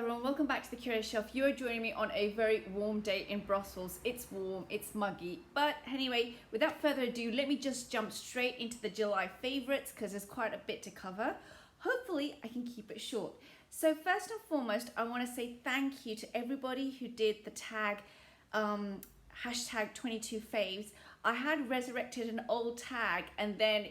everyone, welcome back to the Curator Shelf. You are joining me on a very warm day in Brussels. It's warm, it's muggy, but anyway, without further ado, let me just jump straight into the July favorites because there's quite a bit to cover. Hopefully I can keep it short. So first and foremost, I want to say thank you to everybody who did the tag hashtag 22 faves. I had resurrected an old tag and then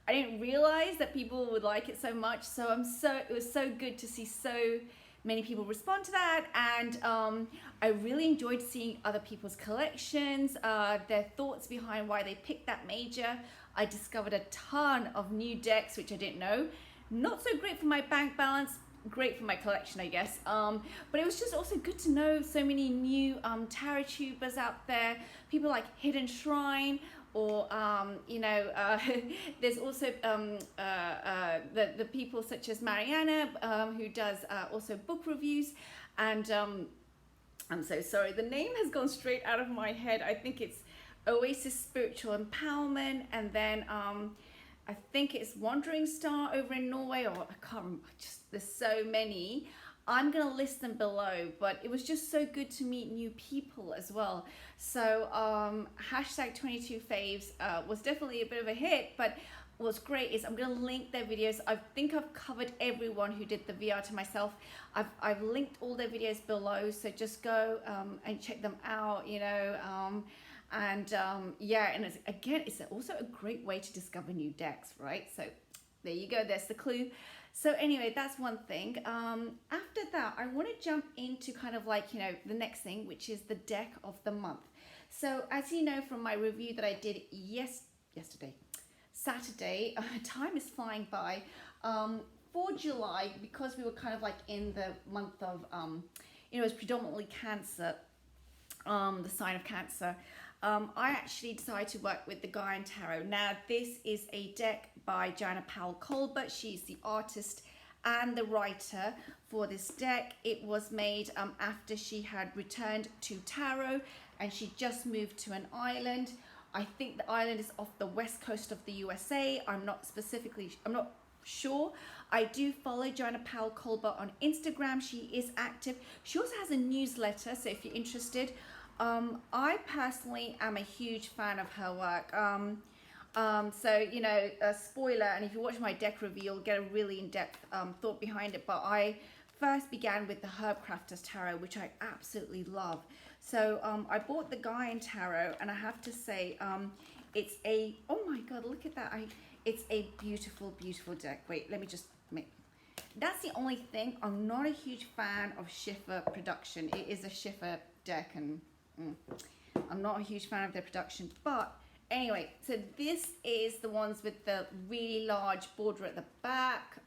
I didn't realize that people would like it so much, so it was so good to see so many people respond to that, and I really enjoyed seeing other people's collections, their thoughts behind why they picked that major. I discovered a ton of new decks which I didn't know. Not so great for my bank balance, great for my collection, I guess, but it was just also good to know so many new tarot tubers out there, people like Hidden Shrine, or there's also the people such as Mariana, who does also book reviews, and I'm so sorry, the name has gone straight out of my head. I think it's Oasis Spiritual Empowerment, and then I think it's Wandering Star over in Norway, or I can't remember, there's so many. I'm going to list them below, but it was just so good to meet new people as well. So hashtag 22 faves was definitely a bit of a hit, but what's great is I'm going to link their videos. I think I've covered everyone who did the VR to myself. I've linked all their videos below, so just go and check them out, yeah, and it's also a great way to discover new decks, right? So there you go, there's the clue. So anyway, that's one thing. After that, I want to jump into kind of like, the next thing, which is the deck of the month. So as you know from my review that I did Saturday, time is flying by. For July, because we were kind of like in the month of, it was predominantly Cancer, the sign of Cancer. I actually decided to work with the Gaian Tarot. Now, this is a deck by Joanna Powell-Colbert. She's the artist and the writer for this deck. It was made after she had returned to tarot, and she just moved to an island. I think the island is off the west coast of the USA. I'm not sure. I do follow Joanna Powell-Colbert on Instagram. She is active. She also has a newsletter, so if you're interested. I personally am a huge fan of her work. A spoiler, and if you watch my deck review, you'll get a really in-depth thought behind it. But I first began with the Herbcrafter Tarot, which I absolutely love. So I bought the Gaian Tarot, and I have to say, it's a, oh my God, look at that. It's a beautiful, beautiful deck. Wait, let me just make, that's the only thing. I'm not a huge fan of Schiffer production. It is a Schiffer deck, and I'm not a huge fan of their production, but anyway, so this is the ones with the really large border at the back,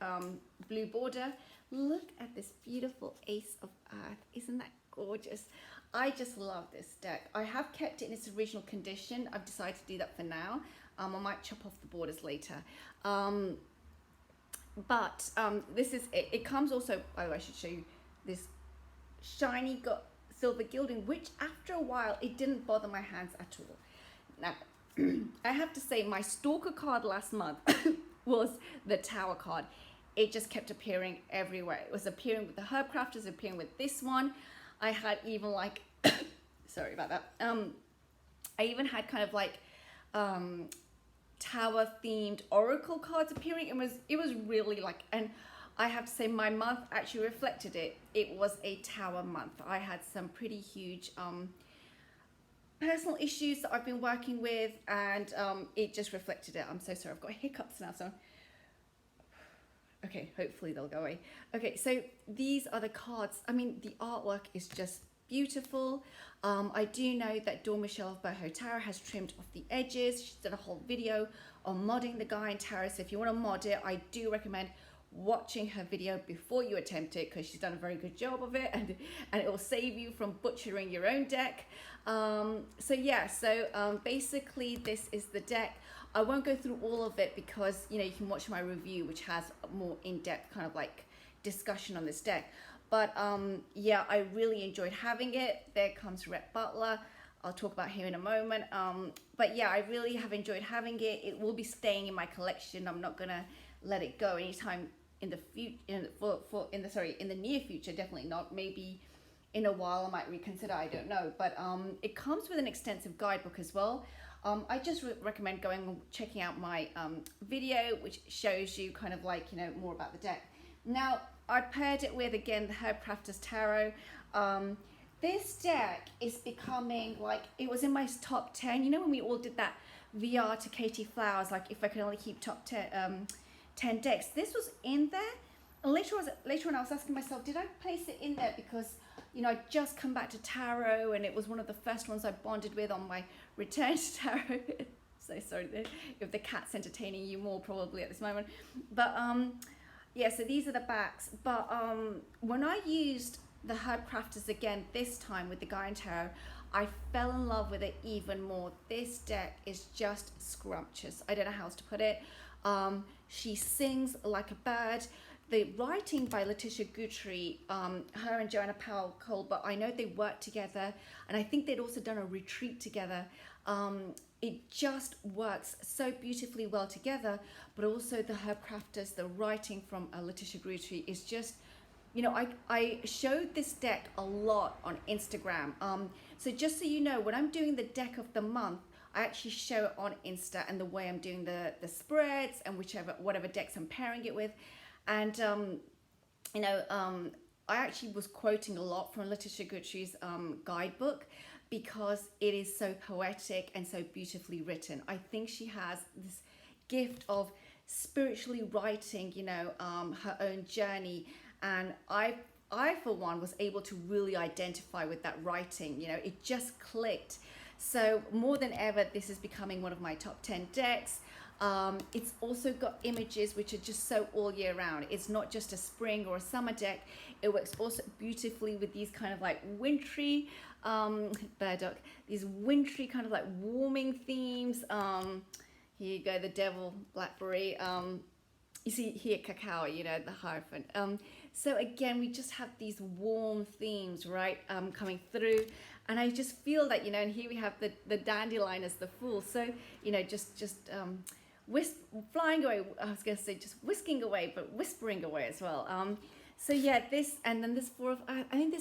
blue border. Look at this beautiful Ace of Earth. Isn't that gorgeous? I just love this deck. I have kept it in its original condition. I've decided to do that for now. I might chop off the borders later. This is it. It comes also, oh, I should show you this shiny silver gilding, which after a while it didn't bother my hands at all. Now I have to say, my stalker card last month was the Tower card. It just kept appearing everywhere. It was appearing with the Herbcrafters, appearing with this one. I had even like sorry about that, I even had kind of like Tower themed oracle cards appearing. It was really like, and I have to say my month actually reflected it. It was a Tower month. I had some pretty huge personal issues that I've been working with, and it just reflected it. I'm so sorry, I've got hiccups now, so okay, hopefully they'll go away. Okay, so these are the cards. I mean, the artwork is just beautiful. I do know that Dawn Michelle of Boho Tarot has trimmed off the edges. She's done a whole video on modding the Gaian Tarot, so if you want to mod it, I do recommend watching her video before you attempt it, because she's done a very good job of it, and it will save you from butchering your own deck. Basically this is the deck. I won't go through all of it because you can watch my review, which has a more in-depth kind of like discussion on this deck. But yeah, I really enjoyed having it. There comes Rhett Butler. I'll talk about him in a moment. But yeah, I really have enjoyed having it. It will be staying in my collection. I'm not gonna let it go anytime in the future, in the near future, definitely not. Maybe in a while I might reconsider, I don't know. But it comes with an extensive guidebook as well. I just recommend going and checking out my video, which shows you kind of like, you know, more about the deck. Now, I paired it with, again, the Herbcrafter's Tarot. This deck is becoming like, it was in my top 10. You know, when we all did that VR to Katie Flowers, like if I could only keep top 10 decks, this was in there. And later on I was asking myself, did I place it in there because, you know, I'd just come back to tarot and it was one of the first ones I bonded with on my return to tarot. So sorry if the cat's entertaining you more probably at this moment. But yeah, so these are the backs. But when I used the Herbcrafters again this time with the Gaian Tarot, I fell in love with it even more. This deck is just scrumptious. I don't know how else to put it. She sings like a bird. The writing by Letitia Guthrie, her and Joanna Powell, but I know they worked together, and I think they'd also done a retreat together. It just works so beautifully well together, but also the Herbcrafters, the writing from Letitia Guthrie is just, you know, I showed this deck a lot on Instagram. So just so you know, when I'm doing the deck of the month, I actually show it on Insta and the way I'm doing the spreads and whatever decks I'm pairing it with. And, you know, I actually was quoting a lot from Letitia Guthrie's guidebook because it is so poetic and so beautifully written. I think she has this gift of spiritually writing, you know, her own journey. And I for one was able to really identify with that writing. You know, it just clicked. So more than ever, this is becoming one of my top 10 decks. It's also got images which are just so all year round. It's not just a spring or a summer deck. It works also beautifully with these kind of like wintry, burdock, these wintry kind of like warming themes. Here you go, the devil, blackberry. You see here cacao, you know, the hierophant. So again, we just have these warm themes, right, coming through. And I just feel that, you know, and here we have the dandelion as the fool. So, you know, just flying away. I was going to say just whisking away, but whispering away as well. So yeah, this, and then this I think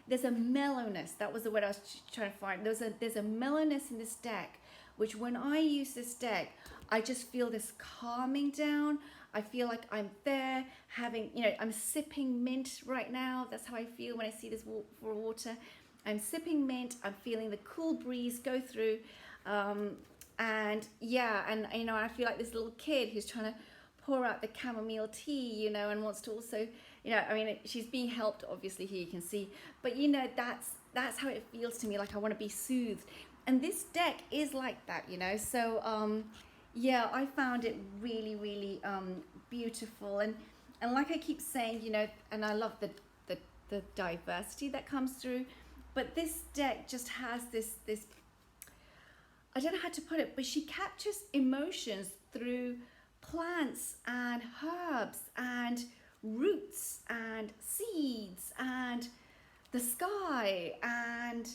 there's a mellowness. That was the word I was trying to find. There's a mellowness in this deck, which when I use this deck, I just feel this calming down. I feel like I'm there having, you know, I'm sipping mint right now. That's how I feel when I see this water. I'm sipping mint. I'm feeling the cool breeze go through. And yeah, and, you know, I feel like this little kid who's trying to pour out the chamomile tea, you know, and wants to also, you know, I mean, she's being helped, obviously, here you can see. But, you know, that's how it feels to me, like I want to be soothed. And this deck is like that, you know. So, yeah, I found it really, really beautiful. And like I keep saying, you know, and I love the diversity that comes through. But this deck just has this, I don't know how to put it, but she captures emotions through plants and herbs and roots and seeds and the sky. And,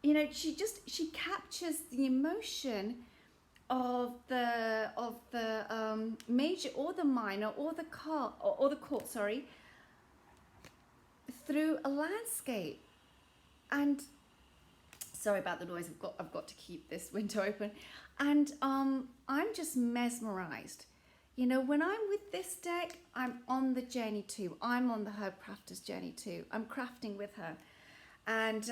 you know, she captures the emotion of the major or the minor or the court, sorry, through a landscape. And sorry about the noise, I've got to keep this window open. And I'm just mesmerized. You know, when I'm with this deck, I'm on the journey too. I'm on the Herbcrafter's journey too. I'm crafting with her. And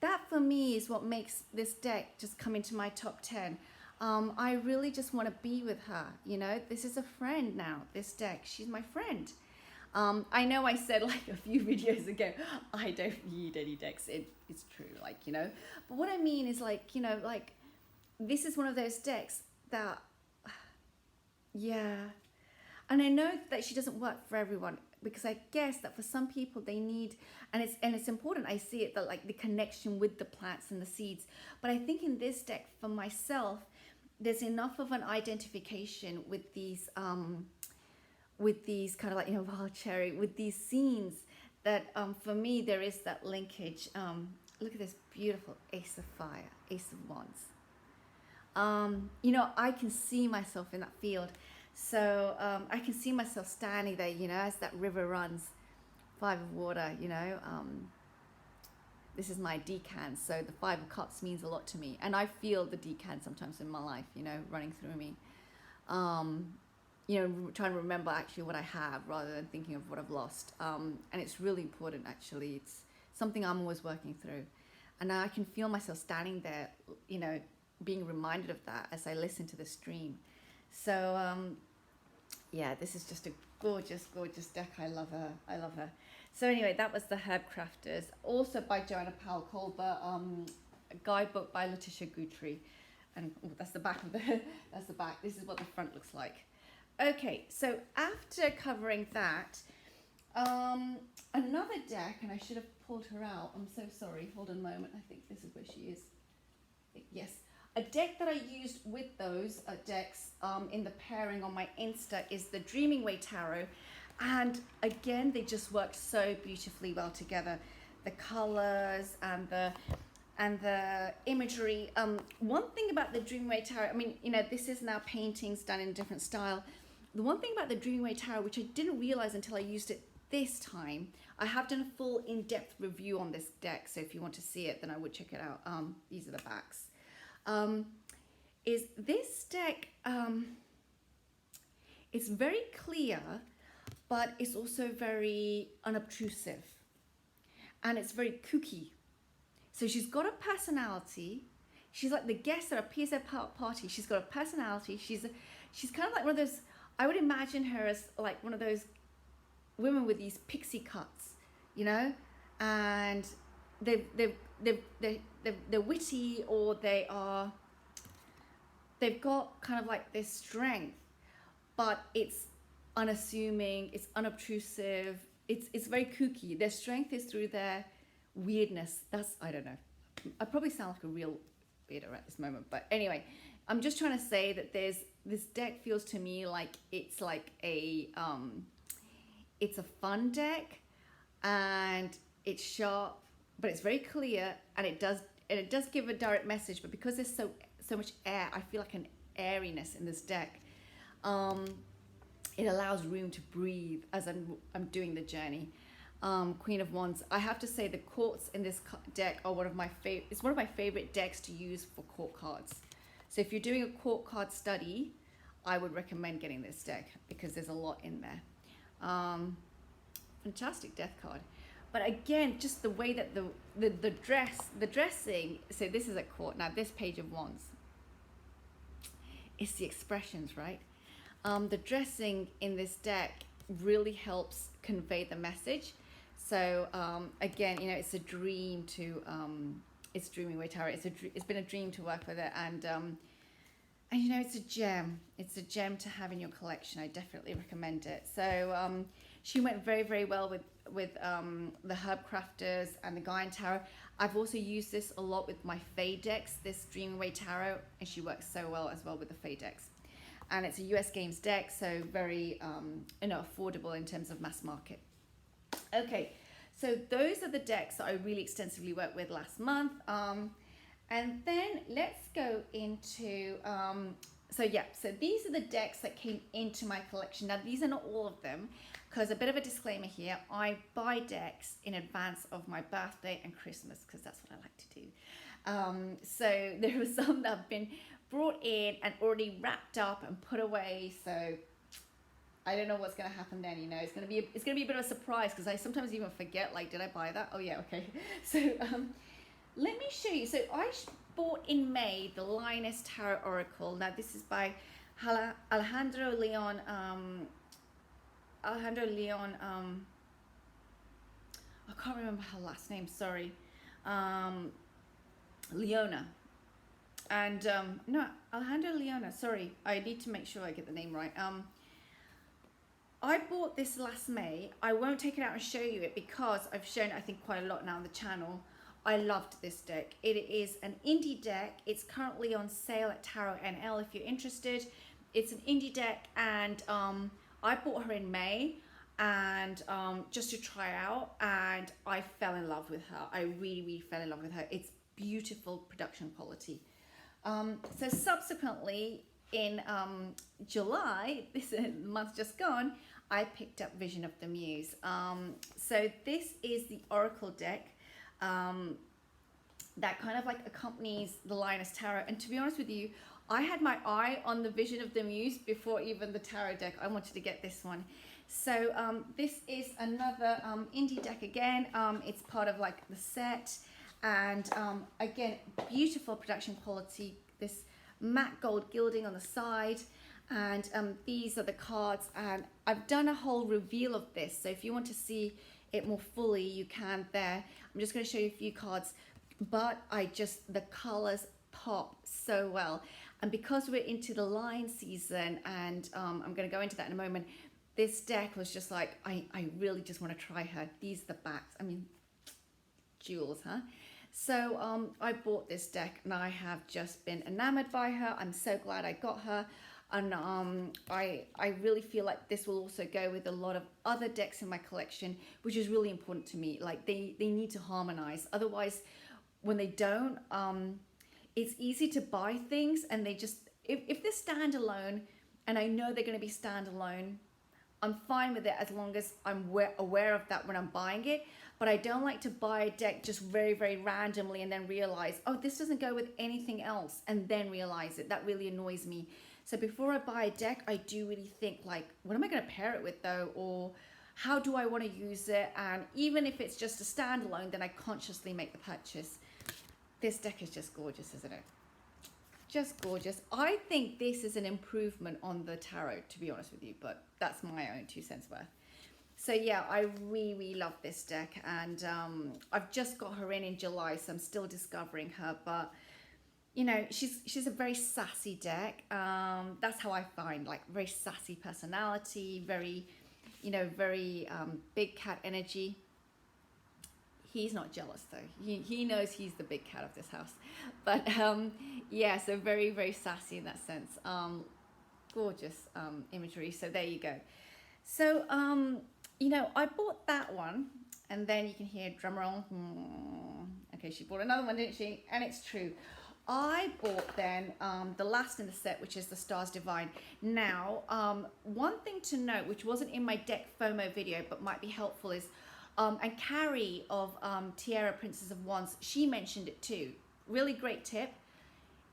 that for me is what makes this deck just come into my top 10. I really just want to be with her. You know, this is a friend now, this deck. She's my friend. I know I said like a few videos ago, I don't need any decks. It's true, like, you know. But what I mean is like, you know, like this is one of those decks that, yeah. And I know that she doesn't work for everyone, because I guess that for some people they need, and it's important, I see it, that like the connection with the plants and the seeds. But I think in this deck for myself, there's enough of an identification with these kind of like, you know, wild cherry, with these scenes that for me there is that linkage. Look at this beautiful Ace of Fire, Ace of Wands. You know, I can see myself in that field. So I can see myself standing there, you know, as that river runs, 5 of water, you know. This is my decan, so the 5 of cups means a lot to me. And I feel the decan sometimes in my life, you know, running through me. You know, trying to remember actually what I have rather than thinking of what I've lost. And it's really important, actually. It's something I'm always working through. And now I can feel myself standing there, you know, being reminded of that as I listen to the stream. So, yeah, this is just a gorgeous, gorgeous deck. I love her. I love her. So anyway, that was the Herbcrafters, also by Joanna Powell Colbert, a guidebook by Letitia Guthrie. And that's the back of the, that's the back. This is what the front looks like. Okay, so after covering that, another deck, and I should have pulled her out. I'm so sorry. Hold on a moment. I think this is where she is. Yes. A deck that I used with those decks in the pairing on my Insta is the Dreaming Way Tarot. And again, they just work so beautifully well together. The colors and the imagery. One thing about the Dreaming Way Tarot, I mean, you know, this is now paintings done in a different style. The one thing about the Dreaming Way Tarot, which I didn't realize until I used it this time, I have done a full in-depth review on this deck. So if you want to see it, then I would check it out. These are the backs. Is this deck, it's very clear, but it's also very unobtrusive. And it's very kooky. So she's got a personality. She's like the guest at a PSA party. She's got a personality. She's kind of like one of those, I would imagine her as like one of those women with these pixie cuts, you know, and they're witty, or they've got kind of like this strength, but it's unassuming, it's unobtrusive, it's very kooky. Their strength is through their weirdness. That's, I don't know, I probably sound like a real weirdo at this moment, but anyway, I'm just trying to say that this deck feels to me like it's like a it's a fun deck, and it's sharp, but it's very clear, and it does give a direct message. But because there's so much air, I feel like an airiness in this deck. It allows room to breathe as I'm doing the journey. Queen of Wands. I have to say the courts in this deck are one of my favorite. It's one of my favorite decks to use for court cards. So if you're doing a court card study, I would recommend getting this deck because there's a lot in there. Fantastic death card. But again, just the way that the dressing. So this is a court. Now this Page of Wands. It's the expressions, right? The dressing in this deck really helps convey the message. So again, you know, it's a dream to it's Dreaming Way Tarot. It's been a dream to work with it, and you know, it's a gem. It's a gem to have in your collection. I definitely recommend it. So she went very, very well with the Herbcrafters and the Gaian Tarot. I've also used this a lot with my Fae decks, this Dreaming Way Tarot, and she works so well as well with the Fae decks. And it's a US Games deck, so very you know, affordable in terms of mass market. Okay, so those are the decks that I really extensively worked with last month. And then let's go into, so these are the decks that came into my collection. Now, these are not all of them, because a bit of a disclaimer here, I buy decks in advance of my birthday and Christmas, because that's what I like to do. So there are some that have been brought in and already wrapped up and put away, so I don't know what's going to happen then. You know, it's going to be a bit of a surprise, because I sometimes even forget, like, did I buy that? Oh yeah, okay. So let me show you. So I bought in May the Lioness Tarot Oracle. Now this is by Alejandro Leon. I can't remember her last name. Sorry, Leona. And no, Alejandro Leona. Sorry, I need to make sure I get the name right. I bought this last May. I won't take it out and show you it because I've shown it, I think, quite a lot now on the channel. I loved this deck. It is an indie deck. It's currently on sale at Tarot NL if you're interested. It's an indie deck, and I bought her in May, and just to try out, and I fell in love with her. I really, really fell in love with her. It's beautiful production quality. So subsequently, in July, this month just gone, I picked up Vision of the Muse. So this is the Oracle deck that kind of like accompanies the Lioness Tarot. And to be honest with you, I had my eye on the Vision of the Muse before even the Tarot deck. I wanted to get this one. So this is another indie deck again. It's part of like the set. And again, beautiful production quality. This matte gold gilding on the side. And these are the cards. And I've done a whole reveal of this. So if you want to see it more fully, you can there. I'm just going to show you a few cards. But the colors pop so well. And because we're into the line season, and I'm going to go into that in a moment, this deck was just like, I really just want to try her. These are the backs. I mean, jewels, huh? So I bought this deck and I have just been enamored by her. I'm so glad I got her. And I really feel like this will also go with a lot of other decks in my collection, which is really important to me. Like they need to harmonize. Otherwise, when they don't, it's easy to buy things and they just, if they're standalone and I know they're going to be standalone, I'm fine with it as long as I'm aware of that when I'm buying it. But I don't like to buy a deck just very, very randomly and then realize, oh, this doesn't go with anything else, and then realize it. That really annoys me. So before I buy a deck, I do really think like, what am I going to pair it with though? Or how do I want to use it? And even if it's just a standalone, then I consciously make the purchase. This deck is just gorgeous, isn't it? Just gorgeous. I think this is an improvement on the tarot, to be honest with you, but that's my own 2 cents worth. So yeah, I really love this deck, and I've just got her in July, so I'm still discovering her. But you know, she's a very sassy deck. That's how I find, like, very sassy personality, very, you know, very big cat energy. He's not jealous though. He knows he's the big cat of this house. But yeah, so very, very sassy in that sense. Gorgeous imagery. So there you go. So, you know, I bought that one, and then you can hear drum roll. Okay, she bought another one, didn't she? And it's true. I bought then the last in the set, which is the Stars Divine. Now, one thing to note, which wasn't in my deck FOMO video, but might be helpful, is and Carrie of Tiara Princess of Wands, she mentioned it too. Really great tip.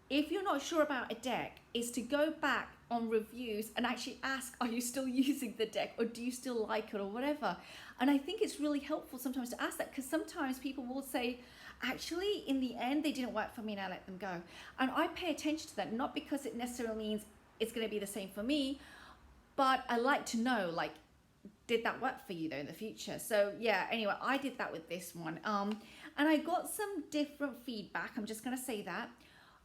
If you're not sure about a deck, is to go back on reviews and actually ask, are you still using the deck, or do you still like it, or whatever? And I think it's really helpful sometimes to ask that, because sometimes people will say, actually, in the end, they didn't work for me and I let them go. And I pay attention to that, not because it necessarily means it's going to be the same for me, but I like to know, like, did that work for you though in the future? So yeah, anyway, I did that with this one. And I got some different feedback. I'm just going to say that.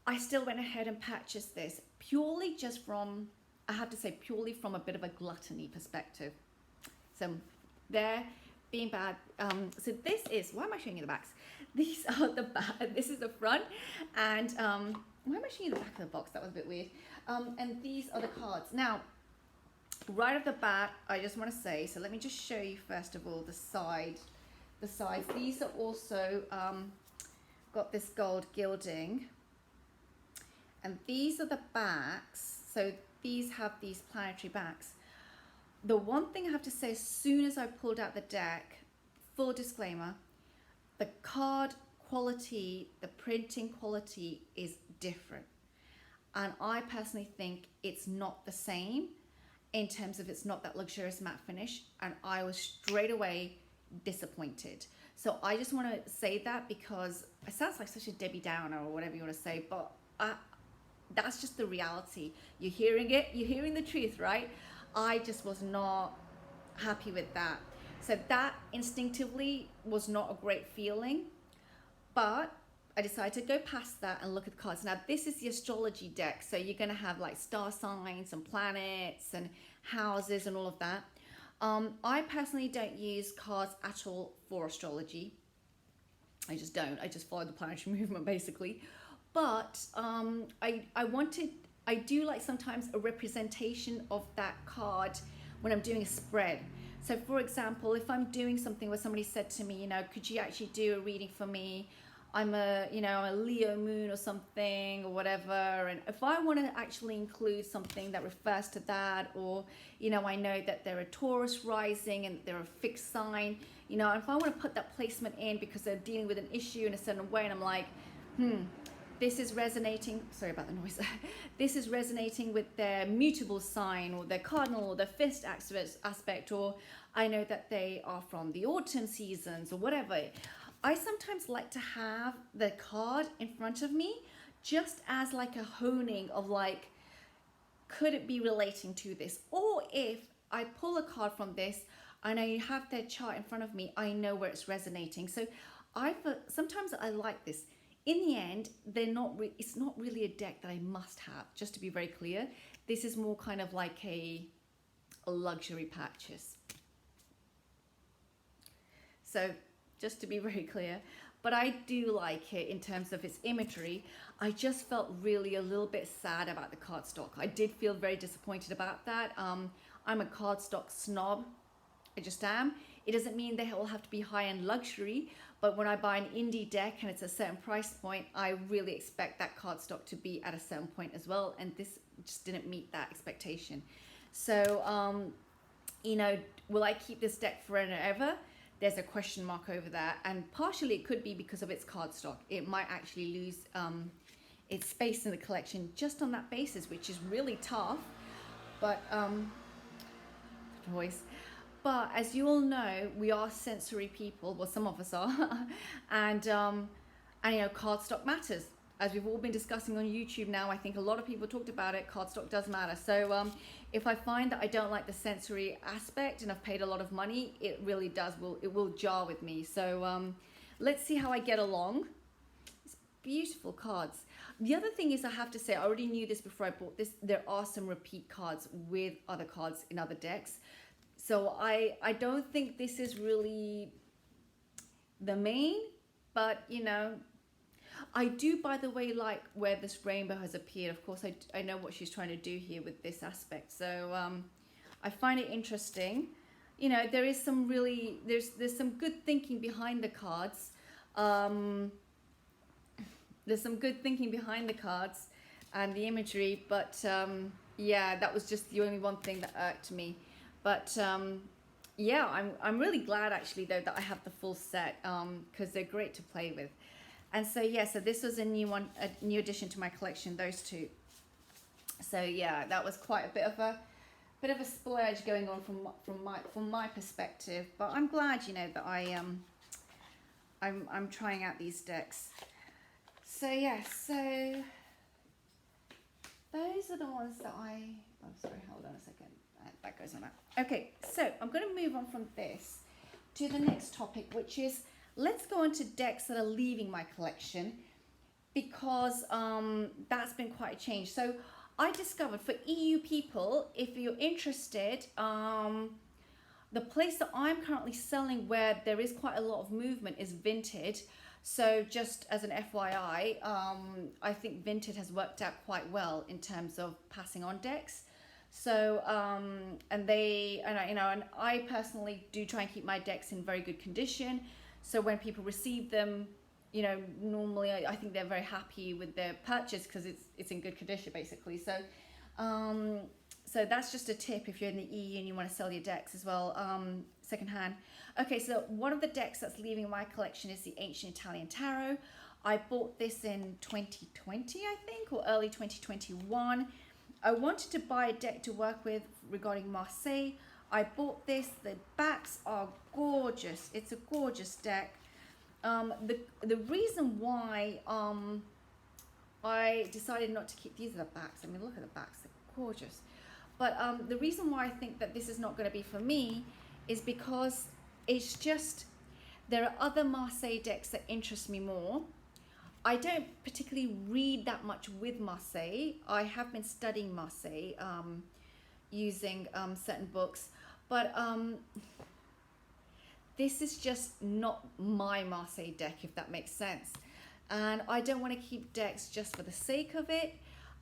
I still went ahead and purchased this purely just from, I have to say, purely from a bit of a gluttony perspective. So there, being bad. So this is, why am I showing you the backs? These are the back, this is the front. And why am I showing you the back of the box? That was a bit weird. And these are the cards. Now, right off the bat, I just want to say, so let me just show you first of all the sides. These are also got this gold gilding, and these are the backs. So these have these planetary backs. The one thing I have to say, as soon as I pulled out the deck, full disclaimer, the card quality, the printing quality is different, and I personally think it's not the same in terms of, it's not that luxurious matte finish, and I was straight away disappointed. So I just want to say that, because it sounds like such a Debbie Downer or whatever you want to say, but that's just the reality. You're hearing it, you're hearing the truth, right? I just was not happy with that. So that instinctively was not a great feeling, but I decided to go past that and look at the cards. Now, this is the astrology deck, so you're going to have like star signs and planets and houses and all of that. I personally don't use cards at all for astrology. I just don't. I just follow the planetary movement basically. But I do like sometimes a representation of that card when I'm doing a spread. So for example, if I'm doing something where somebody said to me, you know, could you actually do a reading for me I'm a, you know, I'm a Leo moon or something or whatever. And if I want to actually include something that refers to that, or, you know, I know that they're a Taurus rising and they're a fixed sign, you know, if I want to put that placement in because they're dealing with an issue in a certain way, and I'm like, this is resonating, sorry about the noise, this is resonating with their mutable sign or their cardinal or their fifth aspect, or I know that they are from the autumn seasons or whatever. I sometimes like to have the card in front of me just as like a honing of like, could it be relating to this? Or if I pull a card from this and I have their chart in front of me, I know where it's resonating. So sometimes I like this. In the end, it's not really a deck that I must have, just to be very clear. This is more kind of like a luxury purchase. So just to be very clear, but I do like it in terms of its imagery. I just felt really a little bit sad about the cardstock. I did feel very disappointed about that. I'm a cardstock snob. I just am. It doesn't mean they all have to be high-end luxury, but when I buy an indie deck and it's a certain price point, I really expect that cardstock to be at a certain point as well, and this just didn't meet that expectation. So, you know, will I keep this deck forever? There's a question mark over that, and partially it could be because of its cardstock. It might actually lose its space in the collection just on that basis, which is really tough, but voice. But as you all know, we are sensory people. Well, some of us are, and you know, cardstock matters. As we've all been discussing on YouTube now, I think a lot of people talked about it. Cardstock does matter. So if I find that I don't like the sensory aspect and I've paid a lot of money, it really does. It will jar with me. So let's see how I get along. It's beautiful cards. The other thing is, I have to say, I already knew this before I bought this. There are some repeat cards with other cards in other decks. So I don't think this is really the main, but you know, I do, by the way, like where this rainbow has appeared. Of course, I know what she's trying to do here with this aspect. So I find it interesting. You know, there is some really, there's some good thinking behind the cards. There's some good thinking behind the cards and the imagery, but yeah, that was just the only one thing that irked me. But yeah, I'm really glad actually though that I have the full set, because they're great to play with. And so yeah, so this was a new addition to my collection, those two. So yeah, that was quite a bit of a splurge going on from my perspective. But I'm glad, you know, that I'm trying out these decks. So yeah, so those are the ones that oh sorry, hold on a second. That goes on that. Okay, so I'm going to move on from this to the next topic, which is, let's go on to decks that are leaving my collection, because that's been quite a change. So I discovered, for EU people, if you're interested, the place that I'm currently selling where there is quite a lot of movement is Vinted. So just as an FYI, I think Vinted has worked out quite well in terms of passing on decks. So and I personally do try and keep my decks in very good condition. So when people receive them, you know, normally I think they're very happy with their purchase because it's in good condition basically. So so that's just a tip if you're in the EU and you want to sell your decks as well, secondhand. Okay, so one of the decks that's leaving my collection is the Ancient Italian Tarot. I bought this in 2020, I think, or early 2021. I wanted to buy a deck to work with regarding Marseille. I bought this. The backs are gorgeous. It's a gorgeous deck. The reason why I decided not to keep, these are the backs. I mean, look at the backs. They're gorgeous. But the reason why I think that this is not going to be for me is because it's just, there are other Marseille decks that interest me more. I don't particularly read that much with Marseille. I have been studying Marseille using certain books, but this is just not my Marseille deck, if that makes sense. And I don't want to keep decks just for the sake of it.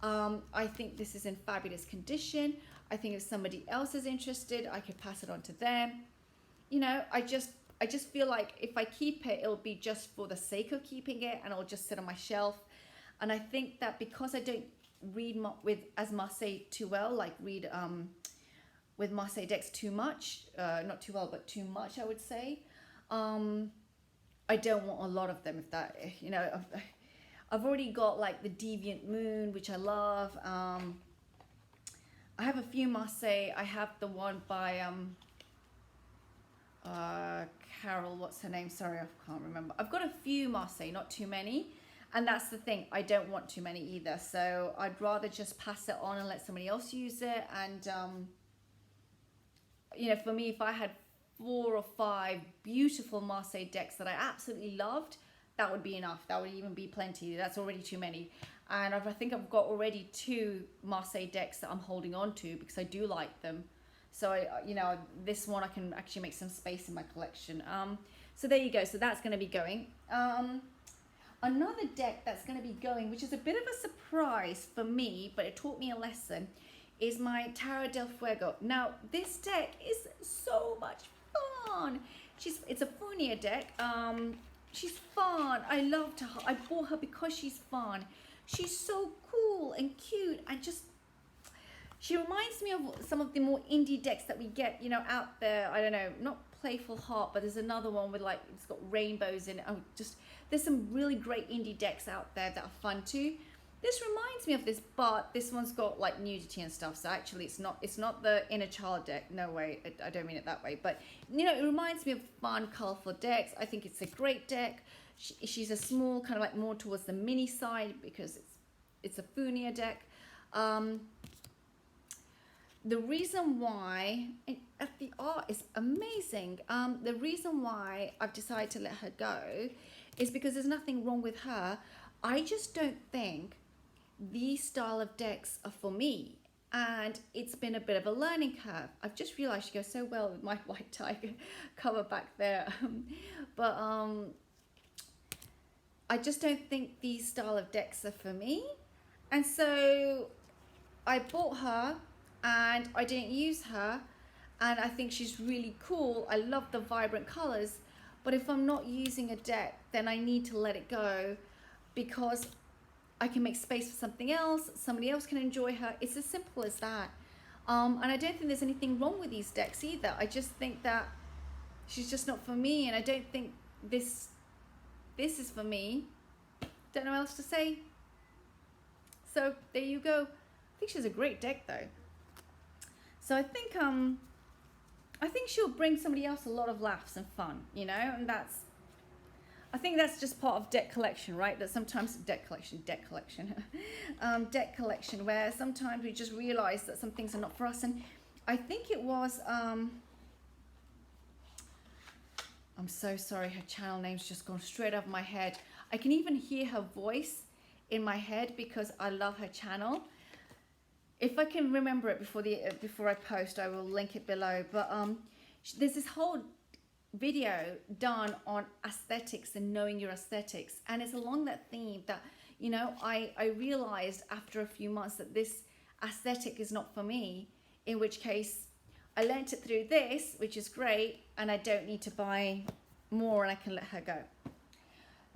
I think this is in fabulous condition. I think if somebody else is interested, I could pass it on to them. You know, I just I just feel like if I keep it, it'll be just for the sake of keeping it, and it'll just sit on my shelf. And I think that because I don't read with as Marseille too well, like read with Marseille decks too much, not too well, but too much, I would say. I don't want a lot of them. If that, you know, I've already got like the Deviant Moon, which I love. I have a few Marseille. I have the one by Carol, what's her name? Sorry, I can't remember. I've got a few Marseille, not too many. And that's the thing, I don't want too many either. So I'd rather just pass it on and let somebody else use it. And, you know, for me, if I had 4 or 5 beautiful Marseille decks that I absolutely loved, that would be enough. That would even be plenty. That's already too many. And I think I've got already 2 Marseille decks that I'm holding on to because I do like them. So, you know, this one I can actually make some space in my collection. So there you go. So that's going to be going. Another deck that's going to be going, which is a bit of a surprise for me, but it taught me a lesson, is my Tarot del Fuego. Now, this deck is so much fun. It's a Funia deck. She's fun. I loved her. I bought her because she's fun. She's so cool and cute, and just, she reminds me of some of the more indie decks that we get, you know, out there. I don't know, not Playful Heart, but there's another one with like, it's got rainbows in it. Oh, just, there's some really great indie decks out there that are fun too. This reminds me of this, but this one's got like nudity and stuff. So actually it's not the inner child deck. No way. I don't mean it that way, but you know, it reminds me of fun, colorful decks. I think it's a great deck. She's a small, kind of like more towards the mini side because it's a Funia deck. The reason why, the art is amazing. The reason why I've decided to let her go is because there's nothing wrong with her. I just don't think these style of decks are for me. And it's been a bit of a learning curve. I've just realized she goes so well with my white tiger cover back there. But I just don't think these style of decks are for me. And so I bought her and I didn't use her. And I think she's really cool. I love the vibrant colors. But if I'm not using a deck, then I need to let it go because I can make space for something else. Somebody else can enjoy her. It's as simple as that. And I don't think there's anything wrong with these decks either. I just think that she's just not for me. And I don't think this is for me. Don't know what else to say. So there you go. I think she's a great deck though. So I think she'll bring somebody else a lot of laughs and fun, you know, and I think that's just part of deck collection, right? That sometimes deck collection, where sometimes we just realize that some things are not for us. And I think it was, I'm so sorry, her channel name's just gone straight out of my head. I can even hear her voice in my head because I love her channel. If I can remember it before I post, I will link it below. But there's this whole video done on aesthetics and knowing your aesthetics, and it's along that theme that, you know, I realized after a few months that this aesthetic is not for me, in which case I learnt it through this, which is great, and I don't need to buy more and I can let her go.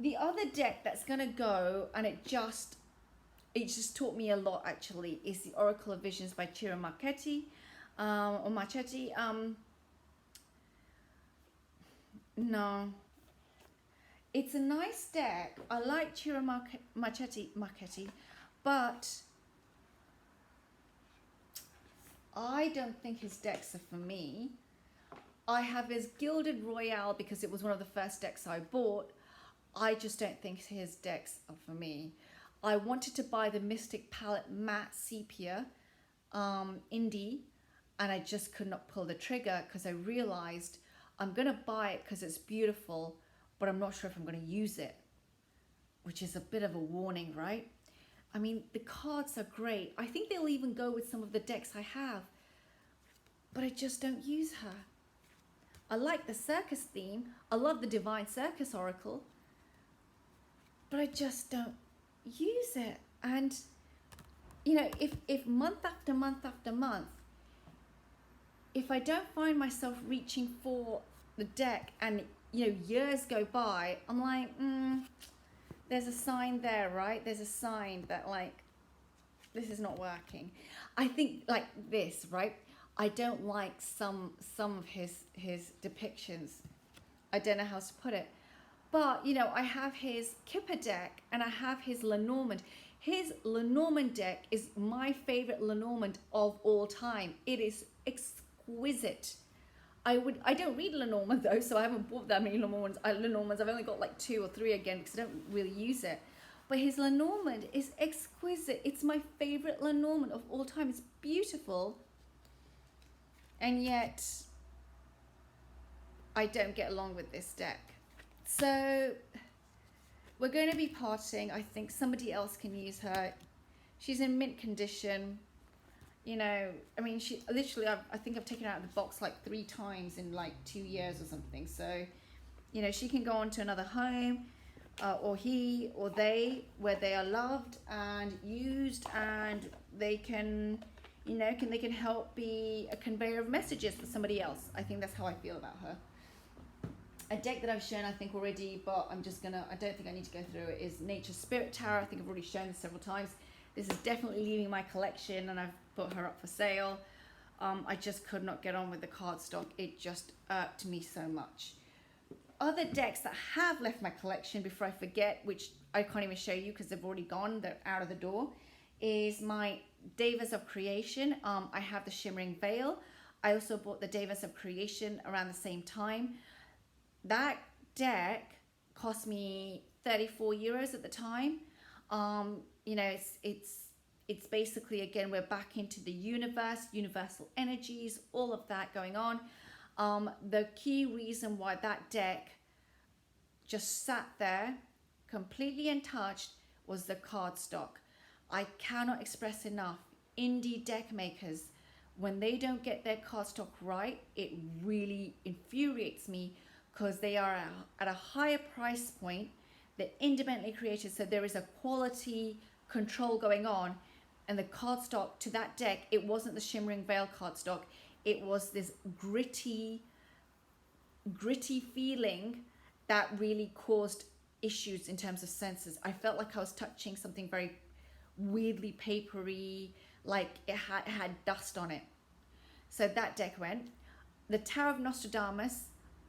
The other deck that's gonna go, and it just taught me a lot actually, is the Oracle of Visions by Ciro Marchetti, or Marchetti. No, it's a nice deck. I like Ciro Marchetti, but I don't think his decks are for me. I have his Gilded Royale because it was one of the first decks I bought. I just don't think his decks are for me. I wanted to buy the Mystic Palette Matte Sepia indie, and I just could not pull the trigger because I realized I'm going to buy it because it's beautiful, but I'm not sure if I'm going to use it, which is a bit of a warning, right? I mean, the cards are great. I think they'll even go with some of the decks I have, but I just don't use her. I like the circus theme. I love the Divine Circus Oracle, but I just don't use it. And, you know, if month after month after month, if I don't find myself reaching for the deck and years go by, I'm like, there's a sign there, right? There's a sign that like, this is not working. I think like this, right? I don't like some of his depictions. I don't know how to put it. But, I have his Kipper deck and I have his Lenormand. His Lenormand deck is my favorite Lenormand of all time. It is exquisite. I don't read Lenormand though, so I haven't bought that many Lenormands. I've only got like 2 or 3 again because I don't really use it. But his Lenormand is exquisite. It's my favorite Lenormand of all time. It's beautiful. And yet, I don't get along with this deck. So, we're going to be parting. I think somebody else can use her. She's in mint condition. She literally, I think I've taken her out of the box like 3 times in like 2 years or something. So, she can go on to another home. Or he or they, where they are loved and used, and they can, they can help be a conveyor of messages for somebody else. I think that's how I feel about her. A deck that I've shown, I think already, but I don't think I need to go through it, is Nature Spirit Tarot. I think I've already shown this several times. This is definitely leaving my collection, and I've put her up for sale. I just could not get on with the cardstock. It just irked me so much. Other decks that have left my collection before I forget, which I can't even show you because they've already gone, they're out of the door, is my Devas of Creation. I have the Shimmering Veil. I also bought the Devas of Creation around the same time. That deck cost me 34 euros at the time. It's basically, again, we're back into the universe, universal energies, all of that going on. The key reason why that deck just sat there completely untouched was the cardstock. I cannot express enough. Indie deck makers, when they don't get their cardstock right, it really infuriates me because they are at a higher price point. They're independently created, so there is a quality control going on. And the cardstock to that deck, it wasn't the Shimmering Veil cardstock. It was this gritty feeling that really caused issues in terms of senses. I felt like I was touching something very weirdly papery, like it had dust on it. So that deck went. The Tarot of Nostradamus,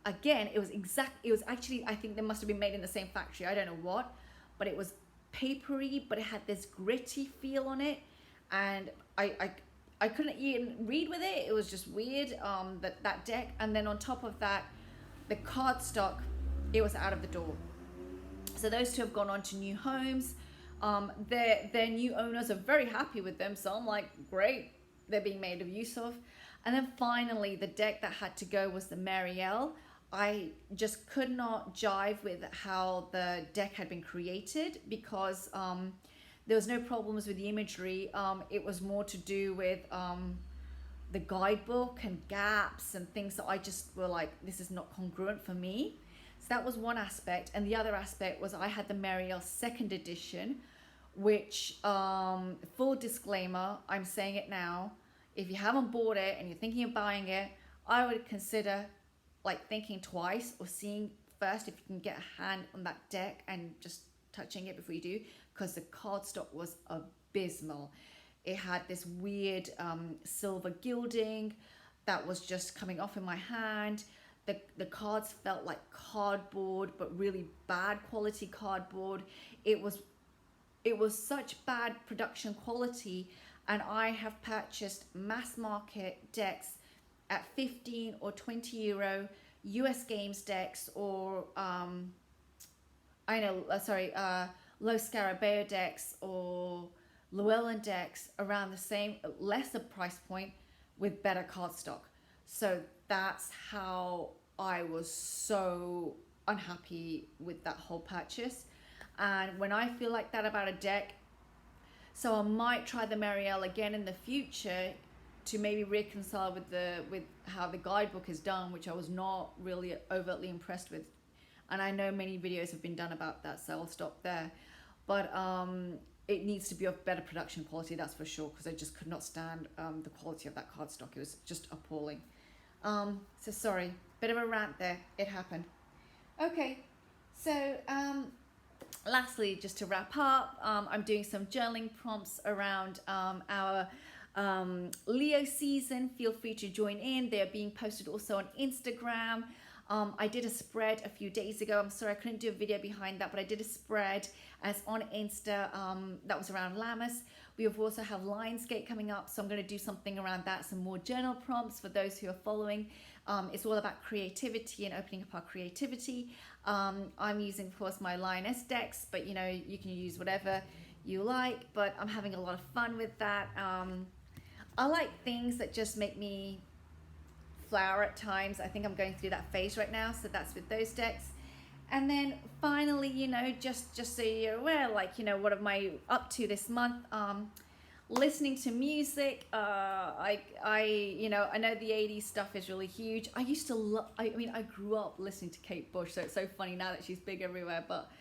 again, it was actually, I think they must have been made in the same factory. I don't know what, but it was papery, but it had this gritty feel on it. And I couldn't even read with it. It was just weird, that deck. And then on top of that, the cardstock, it was out of the door. So those two have gone on to new homes. Their new owners are very happy with them. So I'm like, great, they're being made of use of. And then finally, the deck that had to go was the Marielle. I just could not jive with how the deck had been created because there was no problems with the imagery. It was more to do with the guidebook and gaps and things that I just were like, this is not congruent for me. So that was one aspect. And the other aspect was I had the Marielle 2nd edition, which, full disclaimer, I'm saying it now, if you haven't bought it and you're thinking of buying it, I would consider like thinking twice or seeing first if you can get a hand on that deck and just touching it before you do, because the cardstock was abysmal. It had this weird silver gilding that was just coming off in my hand. The cards felt like cardboard, but really bad quality cardboard. It was such bad production quality, and I have purchased mass market decks at 15 or 20 euro, US Games decks, or Los Scarabeo decks or Llewellyn decks around the same, lesser price point with better cardstock. So that's how I was so unhappy with that whole purchase. And when I feel like that about a deck, so I might try the Marielle again in the future to maybe reconcile with how the guidebook is done, which I was not really overtly impressed with. And I know many videos have been done about that, so I'll stop there. But it needs to be of better production quality, that's for sure, because I just could not stand the quality of that cardstock. It was just appalling. So sorry, bit of a rant there. It happened. Okay, so lastly, just to wrap up, I'm doing some journaling prompts around our Leo season. Feel free to join in. They're being posted also on Instagram. I did a spread a few days ago. I'm sorry I couldn't do a video behind that, but I did a spread as on Insta that was around Lammas. We also have Lionsgate coming up, so I'm going to do something around that, some more journal prompts for those who are following. It's all about creativity and opening up our creativity. I'm using, of course, my Lioness decks, but you know, you can use whatever you like, but I'm having a lot of fun with that. I like things that just make me flower at times. I think I'm going through that phase right now, so that's with those decks. And then finally, you know, just so you're aware, like, you know, what am I up to this month? Listening to music. You know, I know the 80s stuff is really huge. I used to love, I mean, I grew up listening to Kate Bush, so it's so funny now that she's big everywhere, but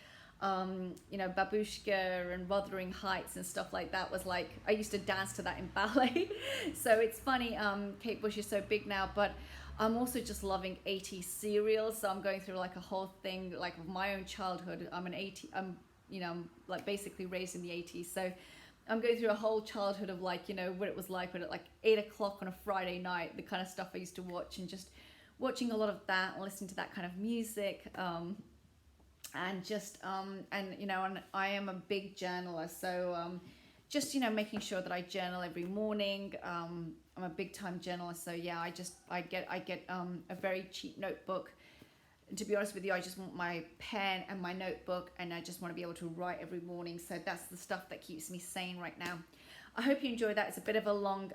you know, Babushka and Wuthering Heights and stuff like that was like, I used to dance to that in ballet. So it's funny, Kate Bush is so big now, but I'm also just loving 80s serials. So I'm going through like a whole thing, like of my own childhood. I'm you know, I'm like basically raised in the 80s. So I'm going through a whole childhood of like, you know, what it was like when at like 8 o'clock on a Friday night, the kind of stuff I used to watch, and just watching a lot of that and listening to that kind of music. And just, and you know, and I am a big journaler. So just, you know, making sure that I journal every morning. I'm a big time journaler. So yeah, I get a very cheap notebook. To be honest with you, I just want my pen and my notebook, and I just want to be able to write every morning. So that's the stuff that keeps me sane right now. I hope you enjoyed that. It's a bit of a long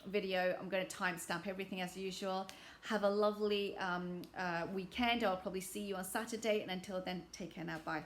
video. I'm going to timestamp everything as usual. Have a lovely weekend. I'll probably see you on Saturday. And until then, take care now. Bye.